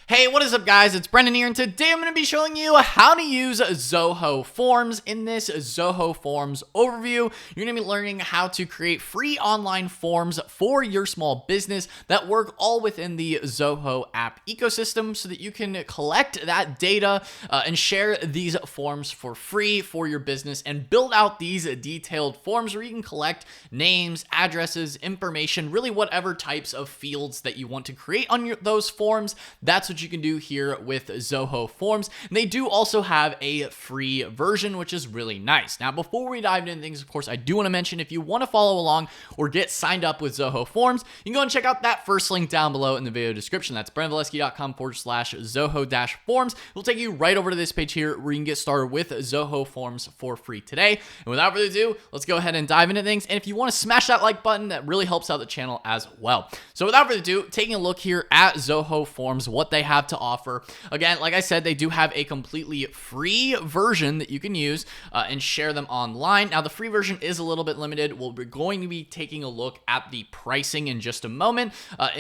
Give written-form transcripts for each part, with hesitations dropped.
Hey, what is up guys? It's Brendan here, and today I'm going to be showing you how to use Zoho Forms. In this Zoho Forms overview, you're going to be learning how to create free online forms for your small business that work all within the Zoho app ecosystem so that you can collect that data and share these forms for free for your business and build out these detailed forms where you can collect names, addresses, information, really whatever types of fields that you want to create on those forms. That's what you can do here with Zoho Forms. And they do also have a free version, which is really nice. Now, before we dive into things, of course, I do want to mention if you want to follow along or get signed up with Zoho Forms, you can go and check out that first link down below in the video description. That's brandvalesky.com/Zoho-Forms. It'll take you right over to this page here where you can get started with Zoho Forms for free today. And without further ado, let's go ahead and dive into things. And if you want to smash that like button, that really helps out the channel as well. So without further ado, taking a look here at Zoho Forms, what they have to offer. Again, like I said, they do have a completely free version that you can use and share them online. Now, the free version is a little bit limited. We're going to be taking a look at the pricing in just a moment. A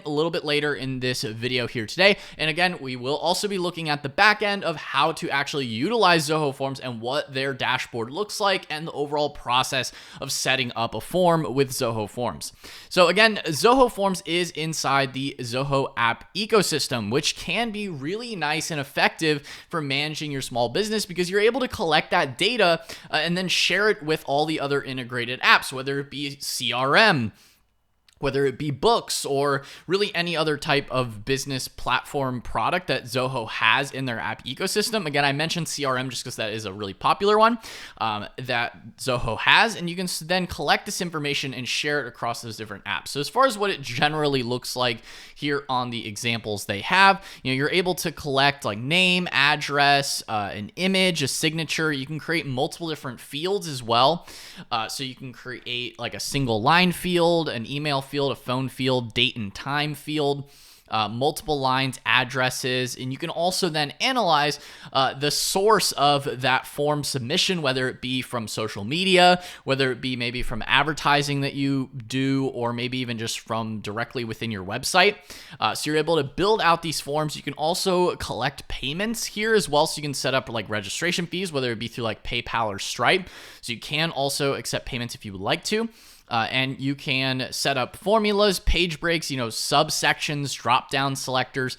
little bit later in this video here today. And again, we will also be looking at the back end of how to actually utilize Zoho Forms and what their dashboard looks like and the overall process of setting up a form with Zoho Forms. So again, Zoho Forms is inside the Zoho app ecosystem, which can be really nice and effective for managing your small business because you're able to collect that data and then share it with all the other integrated apps, whether it be CRM, whether it be books, or really any other type of business platform product that Zoho has in their app ecosystem. Again, I mentioned CRM just because that is a really popular one that Zoho has, and you can then collect this information and share it across those different apps. So as far as what it generally looks like here on the examples they have, you're able to collect like name, address, an image, a signature. You can create multiple different fields as well. So you can create like a single line field, an email field, a phone field, date and time field, multiple lines, addresses, and you can also then analyze the source of that form submission, whether it be from social media, whether it be maybe from advertising that you do, or maybe even just from directly within your website. So you're able to build out these forms. You can also collect payments here as well, so you can set up like registration fees, whether it be through like PayPal or Stripe. So you can also accept payments if you would like to. And you can set up formulas, page breaks, subsections, drop-down selectors.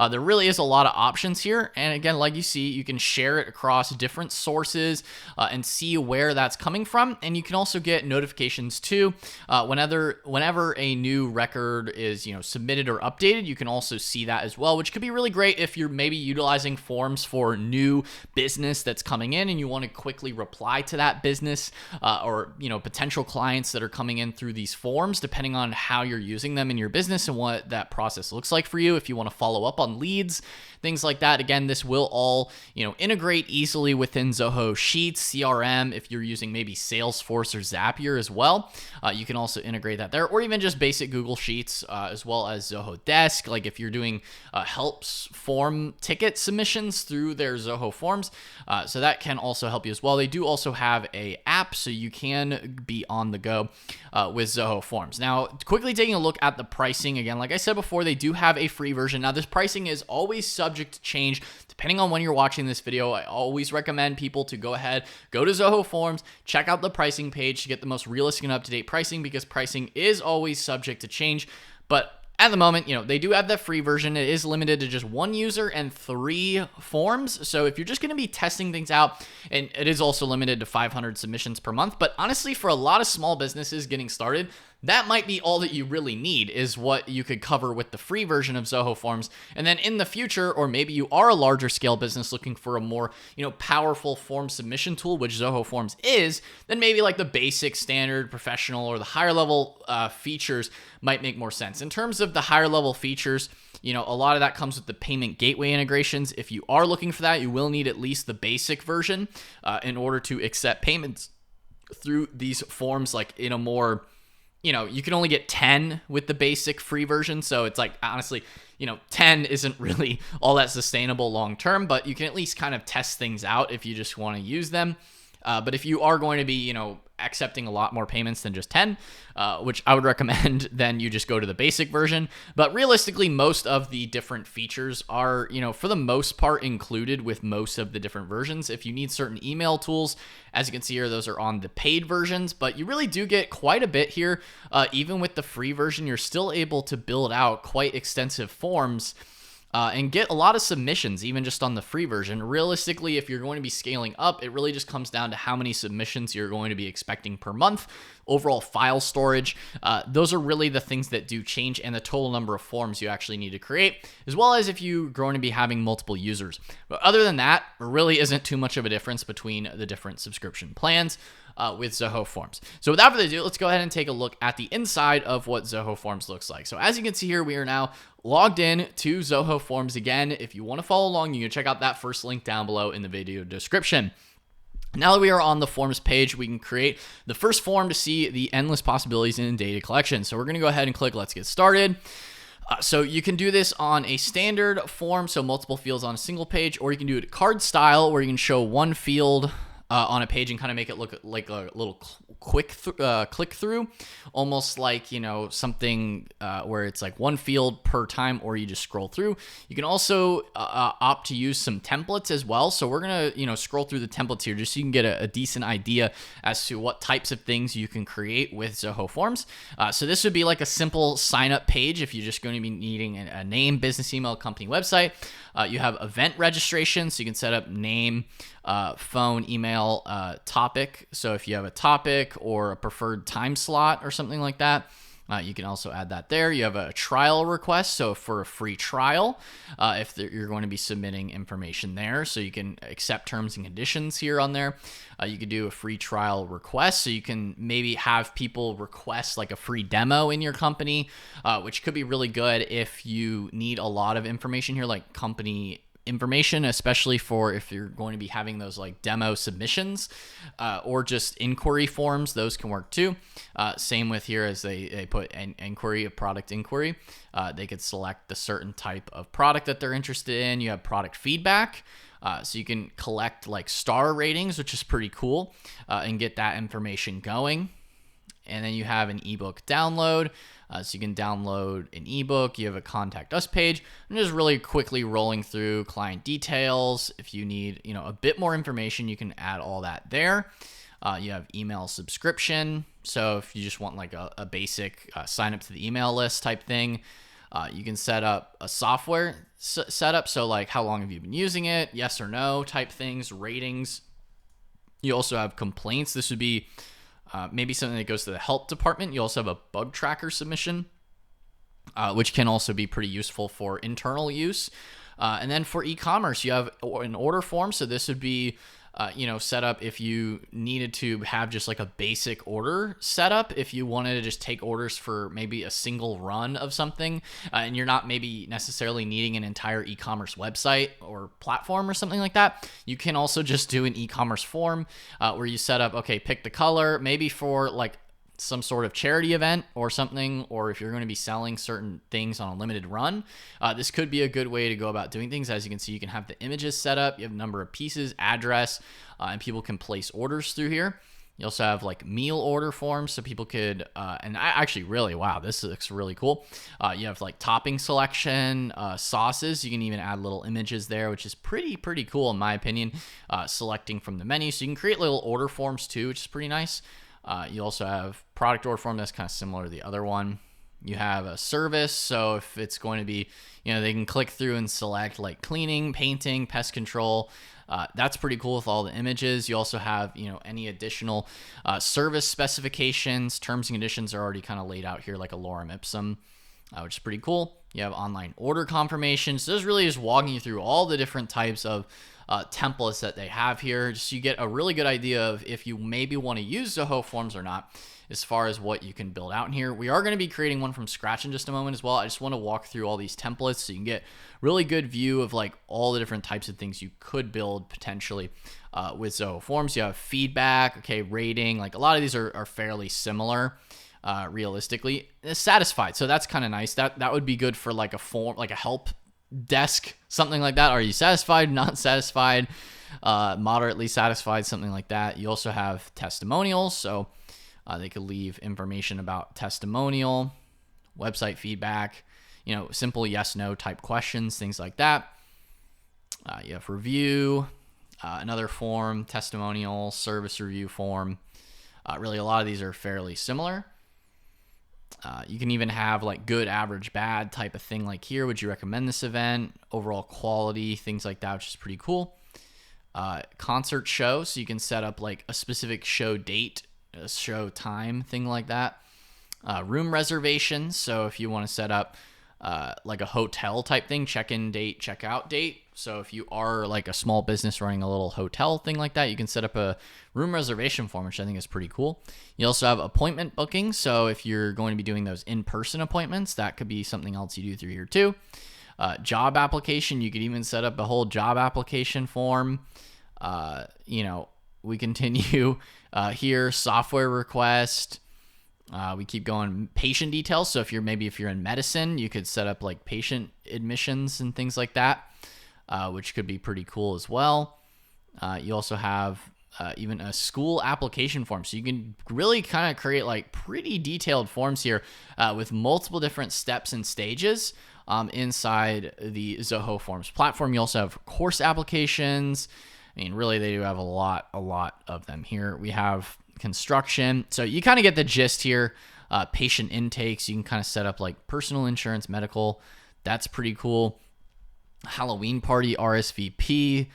There really is a lot of options here. And again, like you see, you can share it across different sources and see where that's coming from. And you can also get notifications too. Whenever a new record is, submitted or updated, you can also see that as well, which could be really great if you're maybe utilizing forms for new business that's coming in and you want to quickly reply to that business or, potential clients that are coming in through these forms, depending on how you're using them in your business and what that process looks like for you. If you want to follow up on leads, things like that. Again, this will all, integrate easily within Zoho Sheets, CRM. If you're using maybe Salesforce or Zapier as well, you can also integrate that there, or even just basic Google Sheets, as well as Zoho Desk. Like if you're doing helps form ticket submissions through their Zoho Forms, so that can also help you as well. They do also have a app, so you can be on the go with Zoho Forms. Now, quickly taking a look at the pricing, again, like I said before, they do have a free version. Now, this pricing is always subject to change depending on when you're watching this video. I always recommend people to go to Zoho Forms, check out the pricing page to get the most realistic and up-to-date pricing, because pricing is always subject to change. But at the moment, they do have that free version. It is limited to just one user and 3 forms. So if you're just going to be testing things out, and it is also limited to 500 submissions per month. But honestly, for a lot of small businesses getting started, that might be all that you really need, is what you could cover with the free version of Zoho Forms. And then in the future, or maybe you are a larger scale business looking for a more, powerful form submission tool, which Zoho Forms is, then maybe like the basic, standard, professional, or the higher level features might make more sense. In terms of the higher level features, a lot of that comes with the payment gateway integrations. If you are looking for that, you will need at least the basic version in order to accept payments through these forms, like in a more, you can only get 10 with the basic free version. So it's like, honestly, 10 isn't really all that sustainable long term, but you can at least kind of test things out if you just want to use them. But if you are going to be, accepting a lot more payments than just 10, which I would recommend, then you just go to the basic version. But realistically, most of the different features are, for the most part included with most of the different versions. If you need certain email tools, as you can see here, those are on the paid versions, but you really do get quite a bit here. Even with the free version, you're still able to build out quite extensive forms and get a lot of submissions, even just on the free version. Realistically, if you're going to be scaling up, it really just comes down to how many submissions you're going to be expecting per month, overall file storage. Those are really the things that do change, and the total number of forms you actually need to create, as well as if you're going to be having multiple users. But other than that, there really isn't too much of a difference between the different subscription plans with Zoho Forms. So without further ado, let's go ahead and take a look at the inside of what Zoho Forms looks like. So as you can see here, we are now logged in to Zoho Forms again. If you want to follow along, you can check out that first link down below in the video description. Now that we are on the forms page, we can create the first form to see the endless possibilities in data collection. So we're going to go ahead and click Let's Get Started. So you can do this on a standard form, so multiple fields on a single page, or you can do it card style, where you can show one field on a page and kind of make it look like a little quick click through, almost like, something where it's like one field per time, or you just scroll through. You can also opt to use some templates as well. So we're going to, scroll through the templates here just so you can get a decent idea as to what types of things you can create with Zoho Forms. So this would be like a simple sign up page if you're just going to be needing a name, business email, company website. You have event registration, so you can set up name, phone, email, topic. So if you have a topic or a preferred time slot or something like that, you can also add that there. You have a trial request, so for a free trial, if you're going to be submitting information there, so you can accept terms and conditions here on there. You could do a free trial request, so you can maybe have people request like a free demo in your company, which could be really good if you need a lot of information here, like company information, especially for if you're going to be having those like demo submissions or just inquiry forms. Those can work too. Same with here, as they put an inquiry, a product inquiry. They could select the certain type of product that they're interested in. You have product feedback. So you can collect like star ratings, which is pretty cool, and get that information going. And then you have an ebook download. So you can download an ebook. You have a contact us page. I'm just really quickly rolling through client details. If you need, a bit more information, you can add all that there. You have email subscription. So if you just want like a basic sign up to the email list type thing, you can set up a software setup. So like how long have you been using it? Yes or no type things, ratings. You also have complaints. This would be maybe something that goes to the help department. You also have a bug tracker submission, which can also be pretty useful for internal use. And then for e-commerce, you have an order form. So this would be, set up if you needed to have just like a basic order setup. If you wanted to just take orders for maybe a single run of something, and you're not maybe necessarily needing an entire e-commerce website or platform or something like that, you can also just do an e-commerce form where you set up, okay, pick the color, maybe for like some sort of charity event or something, or if you're going to be selling certain things on a limited run, this could be a good way to go about doing things. As you can see, you can have the images set up, you have a number of pieces, address, and people can place orders through here. You also have like meal order forms, so people could, and I actually really, wow, this looks really cool. You have like topping selection, sauces. You can even add little images there, which is pretty cool in my opinion, selecting from the menu. So you can create little order forms too, which is pretty nice. You also have product order form that's kind of similar to the other one. You have a service, so if it's going to be, they can click through and select like cleaning, painting, pest control. That's pretty cool with all the images. You also have, any additional service specifications. Terms and conditions are already kind of laid out here like a lorem ipsum, which is pretty cool. You have online order confirmation. So this really is walking you through all the different types of templates that they have here, just so you get a really good idea of if you maybe want to use Zoho Forms or not, as far as what you can build out in here. We are going to be creating one from scratch in just a moment as well. I just want to walk through all these templates so you can get really good view of like all the different types of things you could build potentially with Zoho Forms. You have feedback, okay, rating, like a lot of these are fairly similar. Realistically, satisfied. So that's kind of nice. That would be good for like a form, like a help desk, something like that. Are you satisfied, not satisfied, moderately satisfied, something like that. You also have testimonials, so they could leave information about testimonial, website feedback, simple yes, no type questions, things like that. You have review, another form, testimonial, service review form. Really, a lot of these are fairly similar. You can even have like good, average, bad type of thing like here. Would you recommend this event? Overall quality, things like that, which is pretty cool. Concert show, so you can set up like a specific show date, a show time, thing like that. Room reservations, so if you want to set up like a hotel type thing, check-in date, check-out date. So if you are like a small business running a little hotel thing like that, you can set up a room reservation form, which I think is pretty cool. You also have appointment booking. So if you're going to be doing those in-person appointments, that could be something else you do through here too. Job application, you could even set up a whole job application form. We continue here, software request. We keep going, patient details. So if you're in medicine, you could set up like patient admissions and things like that, which could be pretty cool as well. You also have even a school application form. So you can really kind of create like pretty detailed forms here with multiple different steps and stages inside the Zoho Forms platform. You also have course applications. I mean, really, they do have a lot of them here. We have construction. So you kind of get the gist here. Patient intakes. You can kind of set up like personal insurance, medical. That's pretty cool. Halloween party, RSVP.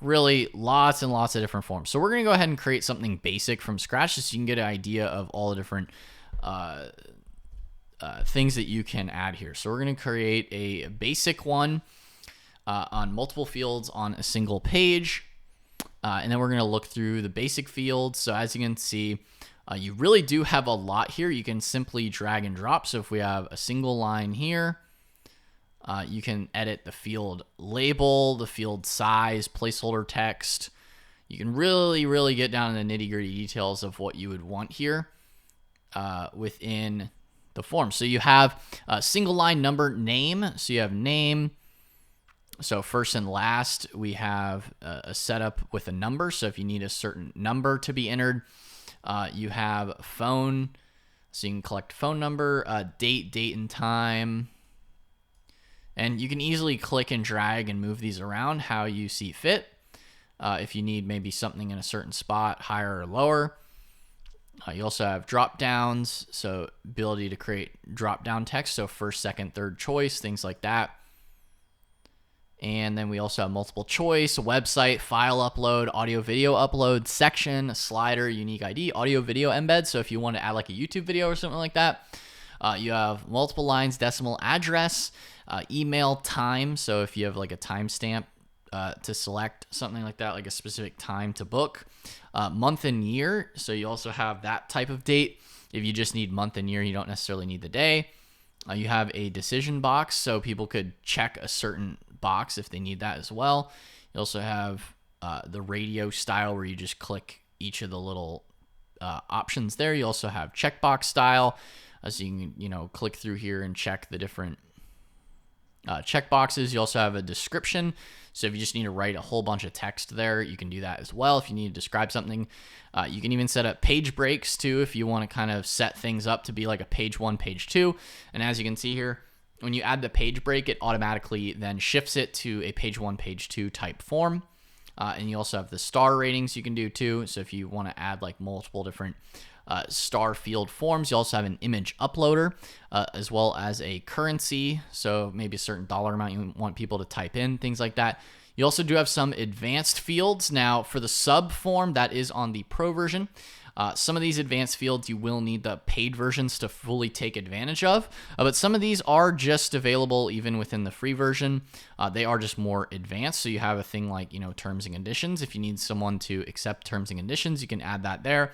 Really lots and lots of different forms. So we're going to go ahead and create something basic from scratch just so you can get an idea of all the different things that you can add here. So we're going to create a basic one on multiple fields on a single page. And then we're going to look through the basic fields. So as you can see, you really do have a lot here. You can simply drag and drop. So if we have a single line here, you can edit the field label, the field size, placeholder text. You can really get down to the nitty-gritty details of what you would want here within the form. So you have a single line number name. So you have name. So first and last, we have a setup with a number. So if you need a certain number to be entered, you have phone. So you can collect phone number, date and time. And you can easily click and drag and move these around how you see fit. If you need maybe something in a certain spot, higher or lower. You also have drop downs. So ability to create drop down text. So first, second, third choice, things like that. And then we also have multiple choice, website, file upload, audio video upload, section, slider, unique ID, audio video embed. So if you want to add like a YouTube video or something like that, you have multiple lines, decimal, address, email, time. So if you have like a timestamp to select something like that, like a specific time to book, month and year. So you also have that type of date. If you just need month and year, you don't necessarily need the day. You have a decision box, so people could check a certain box if they need that as well. You also have the radio style where you just click each of the little options there. You also have checkbox style, so you can click through here and check the different checkboxes. You also have a description, so if you just need to write a whole bunch of text there, you can do that as well. If you need to describe something, you can even set up page breaks too if you want to kind of set things up to be like a page 1, page 2. And as you can see here, when you add the page break, it automatically then shifts it to a page 1, page 2 type form. And you also have the star ratings you can do too. So if you want to add like multiple different star field forms, you also have an image uploader as well as a currency. So maybe a certain dollar amount you want people to type in, things like that. You also do have some advanced fields. Now for the sub form, that is on the pro version. Some of these advanced fields you will need the paid versions to fully take advantage of, but some of these are just available even within the free version. They are just more advanced, so you have a thing like terms and conditions. If you need someone to accept terms and conditions, you can add that there.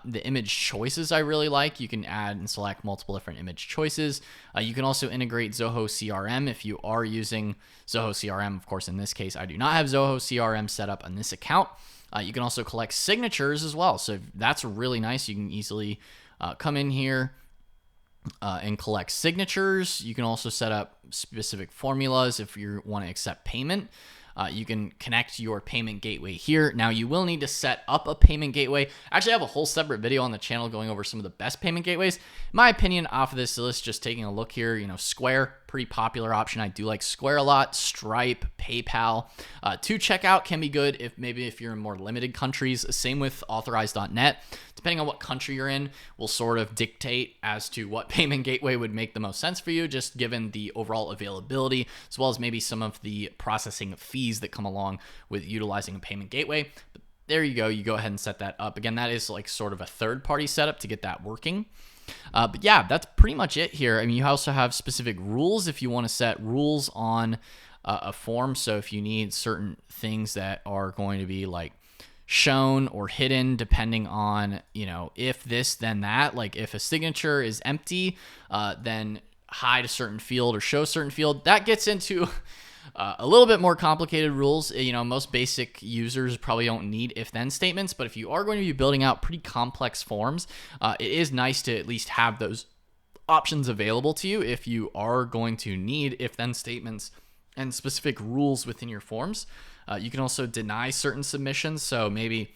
The image choices I really like. You can add and select multiple different image choices. You can also integrate Zoho CRM if you are using Zoho CRM. Of course, in this case, I do not have Zoho CRM set up on this account. You can also collect signatures as well. So that's really nice. You can easily come in here and collect signatures. You can also set up specific formulas if you want to accept payment. You can connect your payment gateway here. Now, you will need to set up a payment gateway. Actually, I have a whole separate video on the channel going over some of the best payment gateways. My opinion off of this list, just taking a look here, Square, pretty popular option. I do like Square a lot. Stripe, PayPal. To checkout can be good if you're in more limited countries. Same with Authorize.net. Depending on what country you're in, will sort of dictate as to what payment gateway would make the most sense for you, just given the overall availability, as well as maybe some of the processing fees that come along with utilizing a payment gateway. But there you go. You go ahead and set that up. Again, that is like sort of a third-party setup to get that working. But yeah, that's pretty much it here. I mean, you also have specific rules if you want to set rules on a form. So if you need certain things that are going to be like shown or hidden depending on, if this, then that. Like if a signature is empty, then hide a certain field or show a certain field. That gets into a little bit more complicated rules. Most basic users probably don't need if-then statements, but if you are going to be building out pretty complex forms, it is nice to at least have those options available to you if you are going to need if-then statements and specific rules within your forms. You can also deny certain submissions. So maybe,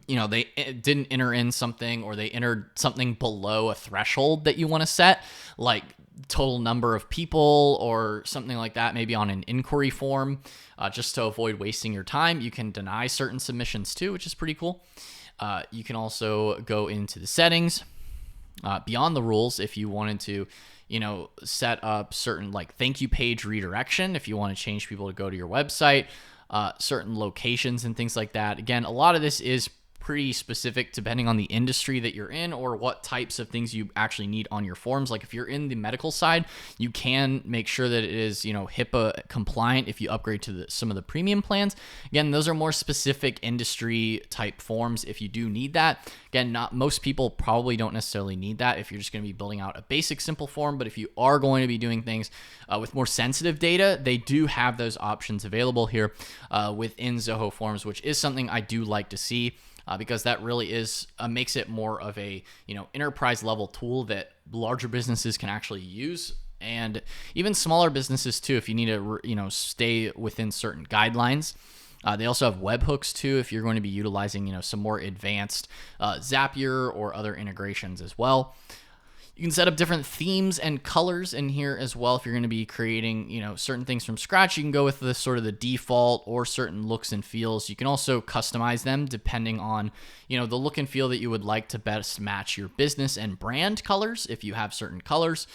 they didn't enter in something, or they entered something below a threshold that you want to set, like total number of people or something like that, maybe on an inquiry form, just to avoid wasting your time. You can deny certain submissions too, which is pretty cool. You can also go into the settings beyond the rules if you wanted to, set up certain like thank you page redirection if you want to change people to go to your website, certain locations and things like that. Again, a lot of this is pretty specific depending on the industry that you're in or what types of things you actually need on your forms. Like if you're in the medical side, you can make sure that it is, HIPAA compliant if you upgrade to some of the premium plans. Again, those are more specific industry type forms if you do need that. Again, not most people probably don't necessarily need that if you're just going to be building out a basic simple form, but if you are going to be doing things with more sensitive data, they do have those options available here within Zoho Forms, which is something I do like to see. Because that really is makes it more of a enterprise level tool that larger businesses can actually use, and even smaller businesses too if you need to stay within certain guidelines. They also have webhooks too if you're going to be utilizing some more advanced Zapier or other integrations as well. You can set up different themes and colors in here as well. If you're going to be creating, certain things from scratch, you can go with the sort of the default or certain looks and feels. You can also customize them depending on, the look and feel that you would like to best match your business and brand colors. If you have certain colors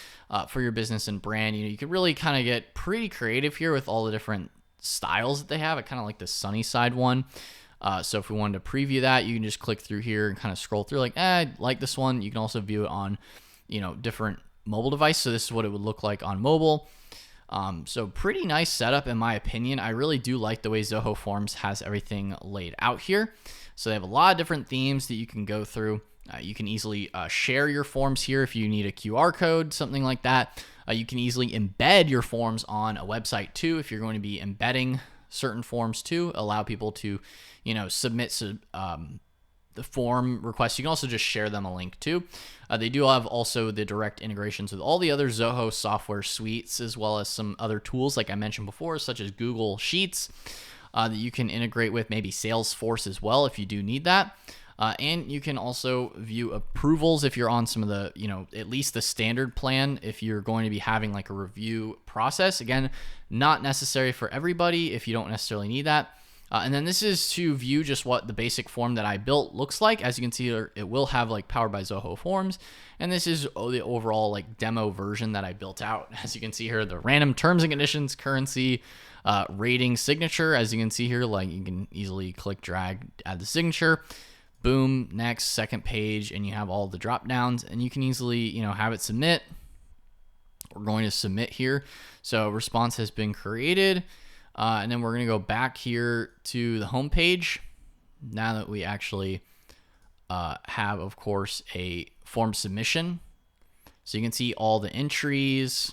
for your business and brand, you can really kind of get pretty creative here with all the different styles that they have. I kind of like the sunny side one. So if we wanted to preview that, you can just click through here and kind of scroll through like, I like this one. You can also view it on different mobile device. So this is what it would look like on mobile. So pretty nice setup in my opinion. I really do like the way Zoho Forms has everything laid out here. So they have a lot of different themes that you can go through. You can easily share your forms here if you need a QR code, something like that. You can easily embed your forms on a website too if you're going to be embedding certain forms too. Allow people to, submit the form requests. You can also just share them a link too. They do have also the direct integrations with all the other Zoho software suites, as well as some other tools like I mentioned before, such as Google Sheets that you can integrate with, maybe Salesforce as well if you do need that. And you can also view approvals if you're on some of the, at least the standard plan, if you're going to be having like a review process. Again, not necessary for everybody if you don't necessarily need that. And then this is to view just what the basic form that I built looks like. As you can see here, it will have like powered by Zoho Forms. And this is the overall like demo version that I built out. As you can see here, the random terms and conditions, currency, rating, signature. As you can see here, like you can easily click, drag, add the signature. Boom, next, second page, and you have all the drop downs, and you can easily, have it submit. We're going to submit here. So response has been created. And then we're going to go back here to the home page now that we actually have, of course, a form submission. So you can see all the entries.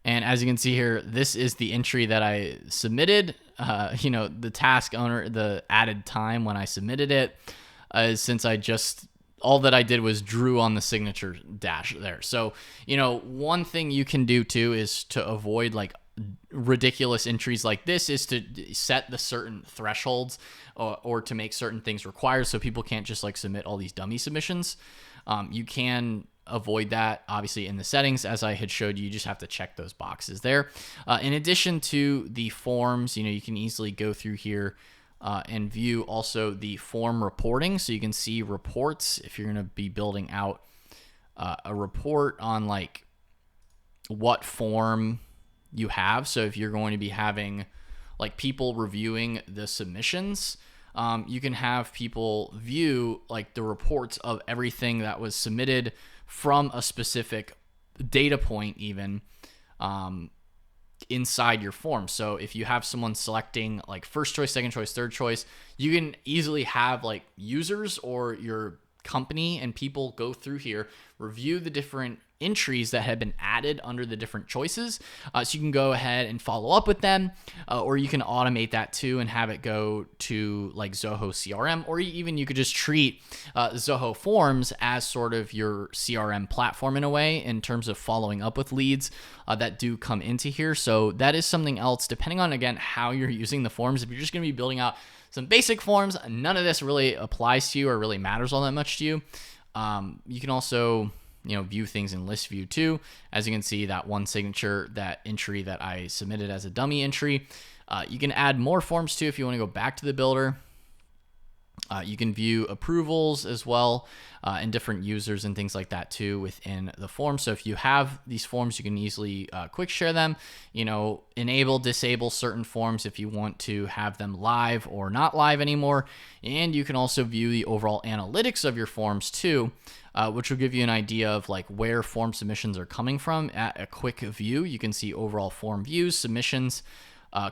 And as you can see here, this is the entry that I submitted. The task owner, the added time when I submitted it, since I just all that I did was drew on the signature dash there. So, you know, one thing you can do too is to avoid like ridiculous entries like this is to set the certain thresholds or to make certain things required so people can't just like submit all these dummy submissions. You can avoid that obviously in the settings. As I had showed you, just have to check those boxes there. In addition to the forms, you know, you can easily go through here and view also the form reporting. So you can see reports if you're going to be building out a report on like what form you have. So if you're going to be having like people reviewing the submissions, you can have people view like the reports of everything that was submitted from a specific data point even inside your form. So if you have someone selecting like first choice, second choice, third choice, you can easily have like users or your company and people go through here, review the different entries that have been added under the different choices. So you can go ahead and follow up with them, or you can automate that too and have it go to like Zoho CRM, or even you could just treat Zoho Forms as sort of your CRM platform in a way in terms of following up with leads that do come into here. So that is something else depending on, again, how you're using the forms. If you're just going to be building out some basic forms, none of this really applies to you or really matters all that much to you. You can also, you know, view things in list view too. As you can see, that one signature, that entry that I submitted as a dummy entry. You can add more forms too if you want to go back to the builder. You can view approvals as well and different users and things like that too within the form. So if you have these forms, you can easily quick share them, you know, enable, disable certain forms if you want to have them live or not live anymore. And you can also view the overall analytics of your forms too, which will give you an idea of like where form submissions are coming from. At a quick view, you can see overall form views, submissions,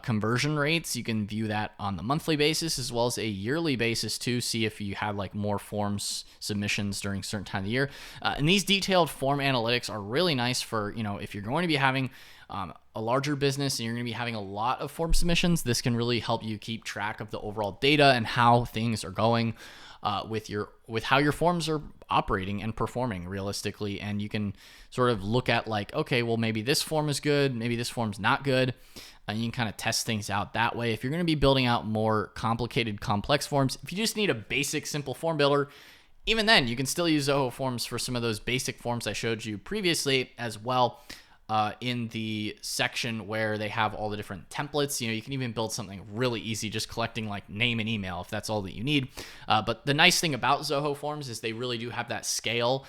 conversion rates. You can view that on the monthly basis as well as a yearly basis to see if you have like more forms submissions during a certain time of the year. And these detailed form analytics are really nice for, you know, if you're going to be having a larger business and you're going to be having a lot of form submissions, this can really help you keep track of the overall data and how things are going with how your forms are operating and performing realistically. And you can sort of look at like, okay, well, maybe this form is good, maybe this form's not good. And you can kind of test things out that way. If you're going to be building out more complicated, complex forms, if you just need a basic, simple form builder, even then you can still use Zoho Forms for some of those basic forms I showed you previously as well. In the section where they have all the different templates, you know, you can even build something really easy, just collecting like name and email if that's all that you need. But the nice thing about Zoho Forms is they really do have that scale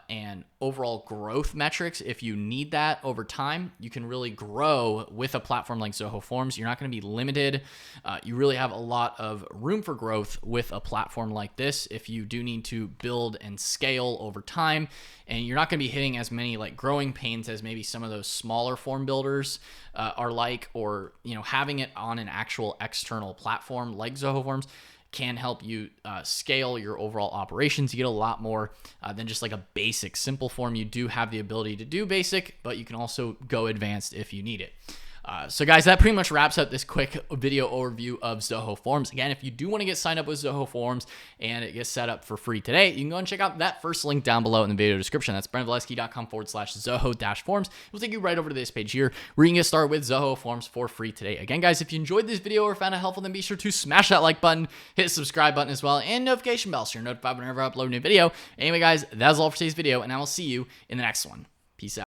and overall growth metrics. If you need that over time, you can really grow with a platform like Zoho Forms. You're not going to be limited. You really have a lot of room for growth with a platform like this if you do need to build and scale over time. And you're not going to be hitting as many like growing pains as maybe some of those smaller form builders are like, or, you know, having it on an actual external platform like Zoho Forms can help you scale your overall operations. You get a lot more than just like a basic simple form. You do have the ability to do basic, but you can also go advanced if you need it. So guys, that pretty much wraps up this quick video overview of Zoho Forms. Again, if you do want to get signed up with Zoho Forms and it gets set up for free today, you can go and check out that first link down below in the video description. That's brentvalesky.com/Zoho-Forms. It will take you right over to this page here where you can get started with Zoho Forms for free today. Again, guys, if you enjoyed this video or found it helpful, then be sure to smash that like button, hit the subscribe button as well, and notification bell so you're notified whenever I upload a new video. Anyway, guys, that's all for today's video, and I will see you in the next one. Peace out.